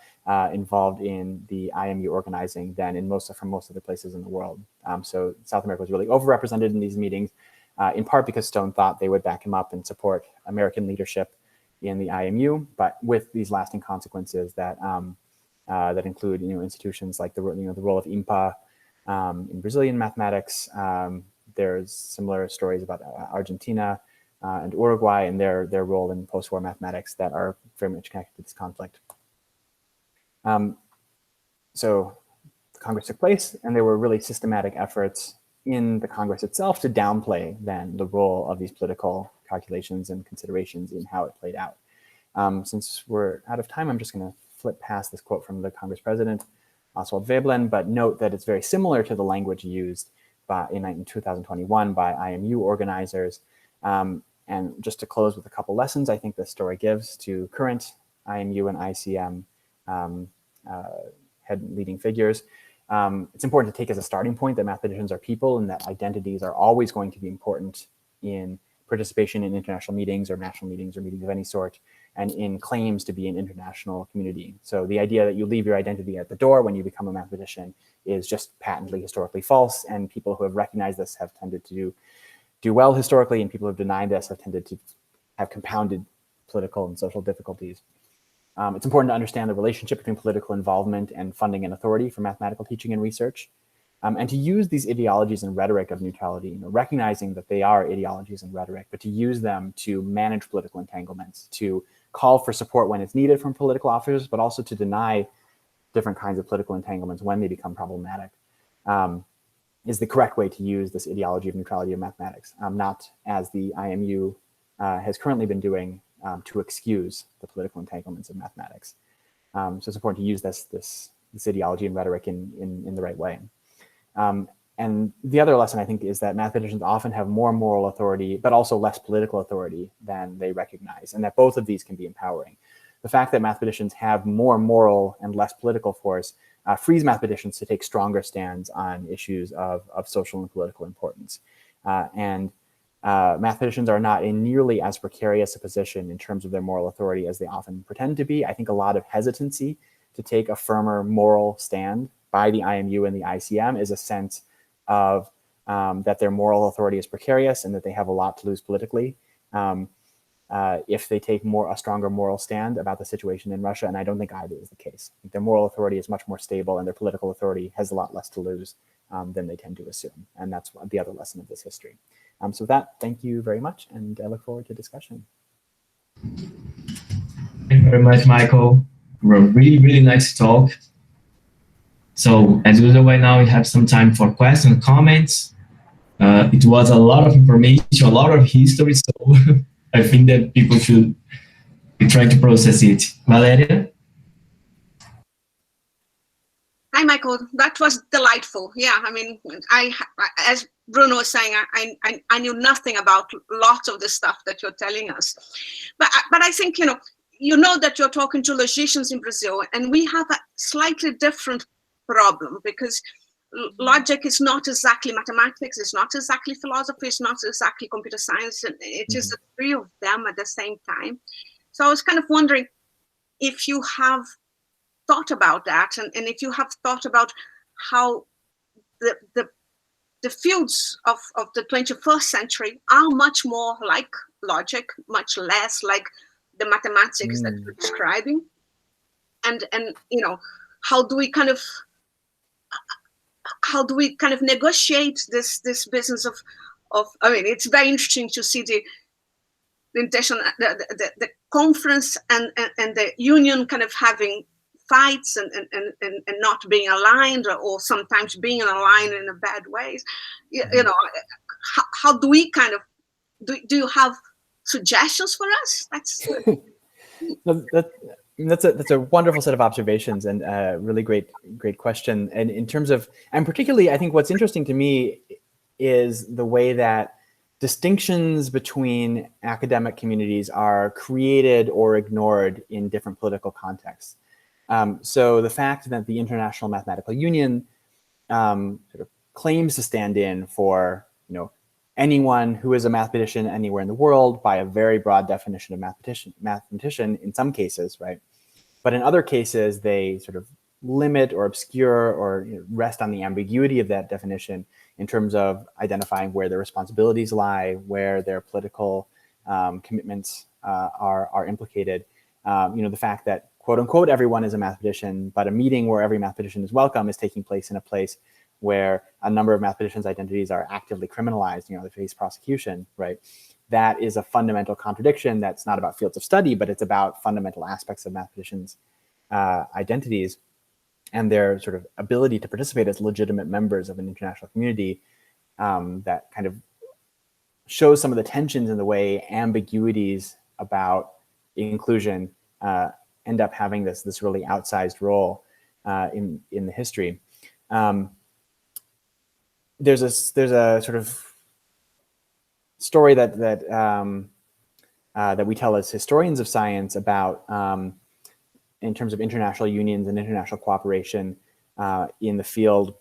involved in the IMU organizing than in from most other places in the world. So South America was really overrepresented in these meetings, in part because Stone thought they would back him up and support American leadership in the IMU, but with these lasting consequences that that include institutions like the role of IMPA in Brazilian mathematics. There's similar stories about Argentina and Uruguay and their role in post-war mathematics that are very much connected to this conflict. So the Congress took place, and there were really systematic efforts in the Congress itself to downplay then the role of these political calculations and considerations in how it played out. Since we're out of time, I'm just going to flip past this quote from the Congress president, Oswald Veblen, but note that it's very similar to the language used in 2021 by IMU organizers. And just to close with a couple lessons I think this story gives to current IMU and ICM leading figures. It's important to take as a starting point that mathematicians are people and that identities are always going to be important in participation in international meetings or national meetings or meetings of any sort, and in claims to be an international community. So the idea that you leave your identity at the door when you become a mathematician is just patently historically false, and people who have recognized this have tended to do well historically, and people who have denied this have tended to have compounded political and social difficulties. It's important to understand the relationship between political involvement and funding and authority for mathematical teaching and research, and to use these ideologies and rhetoric of neutrality, recognizing that they are ideologies and rhetoric, but to use them to manage political entanglements, to call for support when it's needed from political officers, but also to deny different kinds of political entanglements when they become problematic, is the correct way to use this ideology of neutrality of mathematics, not as the IMU has currently been doing, to excuse the political entanglements of mathematics. So it's important to use this ideology and rhetoric in the right way. And the other lesson, I think, is that mathematicians often have more moral authority, but also less political authority than they recognize, and that both of these can be empowering. The fact that mathematicians have more moral and less political force frees mathematicians to take stronger stands on issues of social and political importance. Mathematicians are not in nearly as precarious a position in terms of their moral authority as they often pretend to be. I think a lot of hesitancy to take a firmer moral stand by the IMU and the ICM is a sense of that their moral authority is precarious and that they have a lot to lose politically if they take a stronger moral stand about the situation in Russia, and I don't think either is the case. I think their moral authority is much more stable, and their political authority has a lot less to lose than they tend to assume, and that's the other lesson of this history. So with that, thank you very much, and I look forward to discussion. Thank you very much, Michael. Really, really nice talk. So as usual, right now we have some time for questions and comments. It was a lot of information, a lot of history, so I think that people should be trying to process it. Valeria? Hi, Michael. That was delightful. Yeah, I mean, as Bruno was saying, I knew nothing about lots of the stuff that you're telling us. But I think, you know that you're talking to logicians in Brazil, and we have a slightly different problem because logic is not exactly mathematics, it's not exactly philosophy, it's not exactly computer science, and it is the three of them at the same time. So I was kind of wondering if you have thought about that, and if you have thought about how the fields of the 21st century are much more like logic, much less like the mathematics that you're describing, and how do we kind of negotiate this business of I mean, it's very interesting to see the intention, the conference and the union kind of having fights and not being aligned, or sometimes being aligned in a bad ways. How do we kind of do you have suggestions for us? That's a wonderful set of observations, and a really great question. And in terms of, and particularly, I think what's interesting to me is the way that distinctions between academic communities are created or ignored in different political contexts. So the fact that the International Mathematical Union sort of claims to stand in for anyone who is a mathematician anywhere in the world by a very broad definition of mathematician in some cases, right? But in other cases, they sort of limit or obscure or rest on the ambiguity of that definition in terms of identifying where their responsibilities lie, where their political commitments are implicated. The fact that, quote unquote, everyone is a mathematician, but a meeting where every mathematician is welcome is taking place in a place where a number of mathematicians' identities are actively criminalized, they face prosecution, right? That is a fundamental contradiction that's not about fields of study, but it's about fundamental aspects of mathematicians' identities and their sort of ability to participate as legitimate members of an international community. That kind of shows some of the tensions in the way ambiguities about inclusion end up having this really outsized role in the history. There's a sort of story that we tell as historians of science about, in terms of international unions and international cooperation in the field,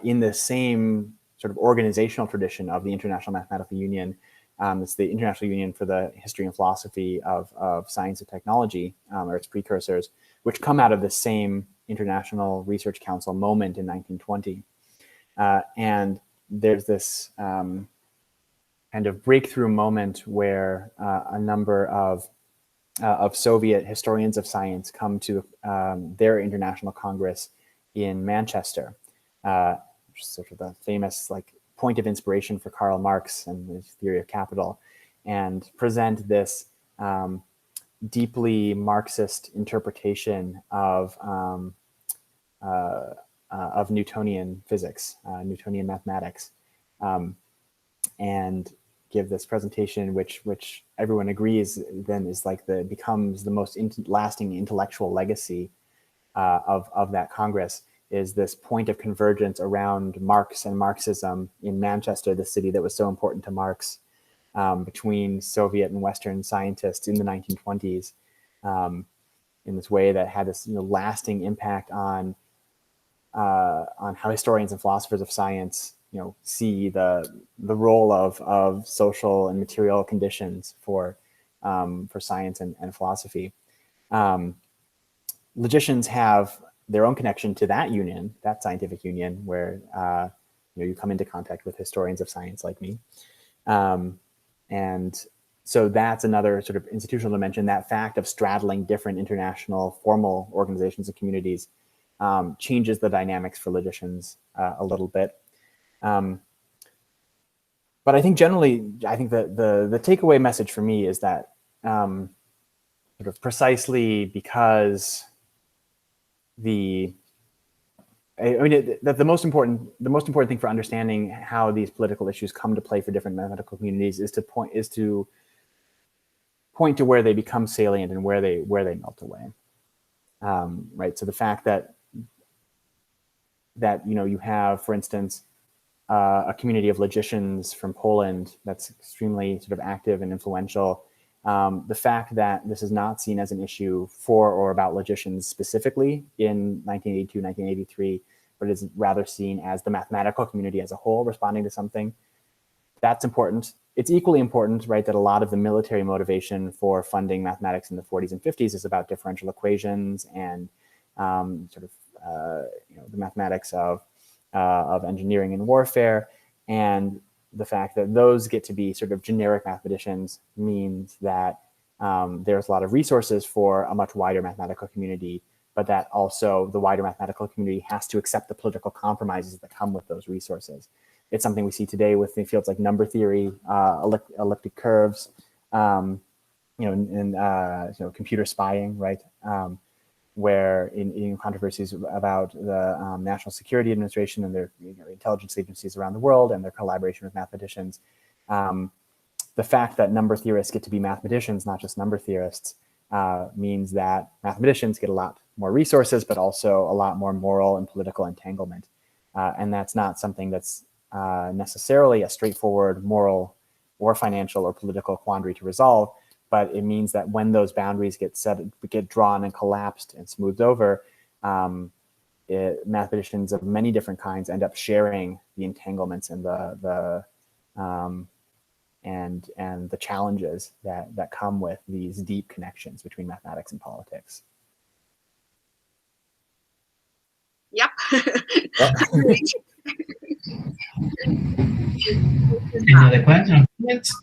in the same sort of organizational tradition of the International Mathematical Union. It's the International Union for the History and Philosophy of Science and Technology, or its precursors, which come out of the same International Research Council moment in 1920. And there's this kind of breakthrough moment where a number of Soviet historians of science come to their international congress in Manchester, which is sort of the famous point of inspiration for Karl Marx and his theory of capital, and present this deeply Marxist interpretation of Newtonian physics, Newtonian mathematics, and give this presentation, which everyone agrees then is becomes the most lasting intellectual legacy of that Congress, is this point of convergence around Marx and Marxism in Manchester, the city that was so important to Marx, between Soviet and Western scientists in the 1920s, in this way that had this lasting impact on how historians and philosophers of science see the role of social and material conditions for science and philosophy. Logicians have their own connection to that union, that scientific union, where you come into contact with historians of science like me, and so that's another sort of institutional dimension. That fact of straddling different international formal organizations and communities changes the dynamics for logicians a little bit. But I think generally, the takeaway message for me is that sort of precisely because the most important thing for understanding how these political issues come to play for different mathematical communities is to point to where they become salient and where they melt away. Right. So the fact that you have, for instance, a community of logicians from Poland that's extremely sort of active and influential. The fact that this is not seen as an issue for or about logicians specifically in 1982, 1983, but is rather seen as the mathematical community as a whole responding to something, that's important. It's equally important, right, that a lot of the military motivation for funding mathematics in the 40s and 50s is about differential equations and the mathematics of engineering and warfare, and the fact that those get to be sort of generic mathematicians means that there's a lot of resources for a much wider mathematical community, but that also the wider mathematical community has to accept the political compromises that come with those resources. It's something we see today with fields like number theory, elliptic curves, computer spying, right? Where in controversies about the National Security Administration and their intelligence agencies around the world and their collaboration with mathematicians, the fact that number theorists get to be mathematicians, not just number theorists, means that mathematicians get a lot more resources, but also a lot more moral and political entanglement. And that's not something that's necessarily a straightforward moral or financial or political quandary to resolve, but it means that when those boundaries get drawn and collapsed and smoothed over, mathematicians of many different kinds end up sharing the entanglements and the challenges that come with these deep connections between mathematics and politics. Yep. Another question or comments?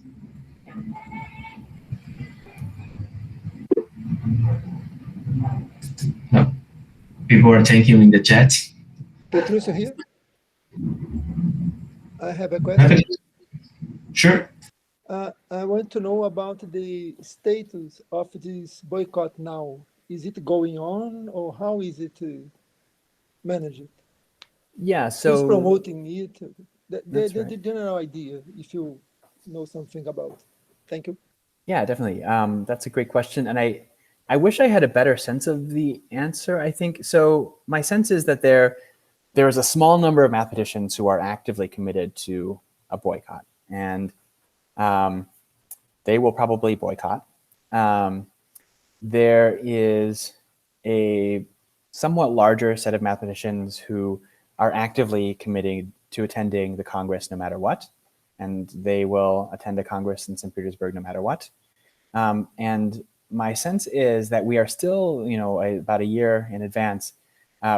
No. People are thanking you in the chat. Petrúcio here. I have a question. Sure. I want to know about the status of this boycott now. Is it going on, or how is it managed? Yeah, so who's promoting it? The right. general idea, if you know something about. Thank you. Yeah, definitely. That's a great question, and I wish I had a better sense of the answer. I think so. My sense is that there is a small number of mathematicians who are actively committed to a boycott, and they will probably boycott. There is a somewhat larger set of mathematicians who are actively committed to attending the Congress no matter what, and they will attend a Congress in St. Petersburg no matter what. And my sense is that we are still, about a year in advance,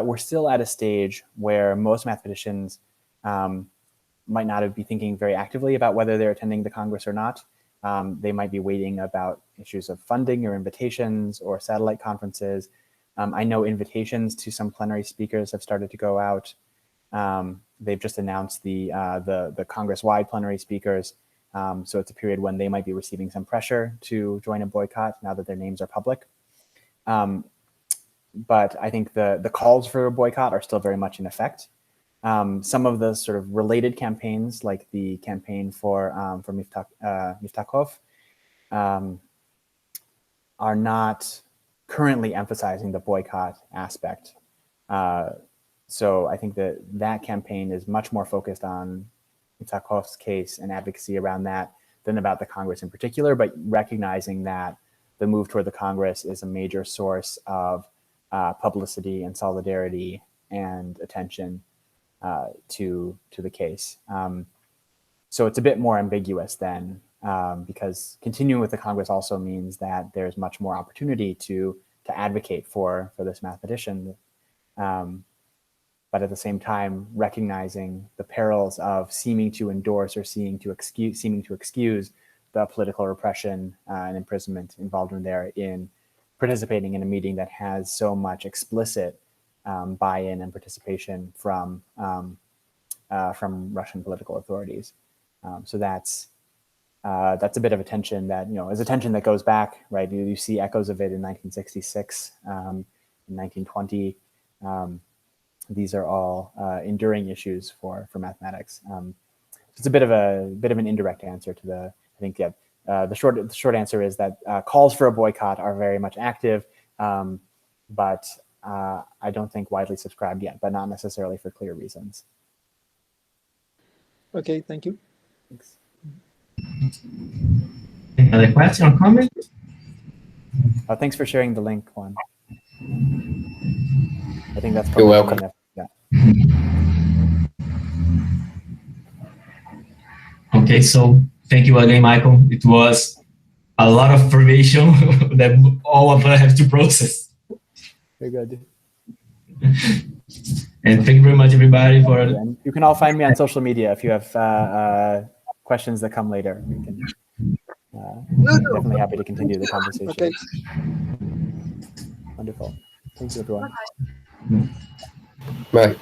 we're still at a stage where most mathematicians might not be thinking very actively about whether they're attending the Congress or not. They might be waiting about issues of funding or invitations or satellite conferences. I know invitations to some plenary speakers have started to go out. They've just announced the Congress-wide plenary speakers. So it's a period when they might be receiving some pressure to join a boycott now that their names are public. But I think the calls for a boycott are still very much in effect. Some of the sort of related campaigns, like the campaign for Miftakov, are not currently emphasizing the boycott aspect. So I think that campaign is much more focused on Miftakov's case and advocacy around that than about the Congress in particular, but recognizing that the move toward the Congress is a major source of publicity and solidarity and attention to the case. So it's a bit more ambiguous then, because continuing with the Congress also means that there's much more opportunity to advocate for this mathematician. But at the same time, recognizing the perils of seeming to endorse or seeming to excuse the political repression and imprisonment involved in there in participating in a meeting that has so much explicit buy-in and participation from Russian political authorities. So that's a bit of a tension that is a tension that goes back, right? You see echoes of it in 1966, in 1920. These are all enduring issues for mathematics. It's a bit of an indirect answer to the. I think the short answer is that calls for a boycott are very much active, but I don't think widely subscribed yet, but not necessarily for clear reasons. Okay, thank you. Thanks. Another question or comment? Thanks for sharing the link, Juan. I think that's You're welcome. enough. Yeah. Okay, so thank you again, Michael. It was a lot of information that all of us have to process. Very good. And thank you very much, everybody, for. And you can all find me on social media if you have questions that come later. We can definitely happy to continue the conversation. Okay. Wonderful. Thank you, everyone. Bye-bye. Bye.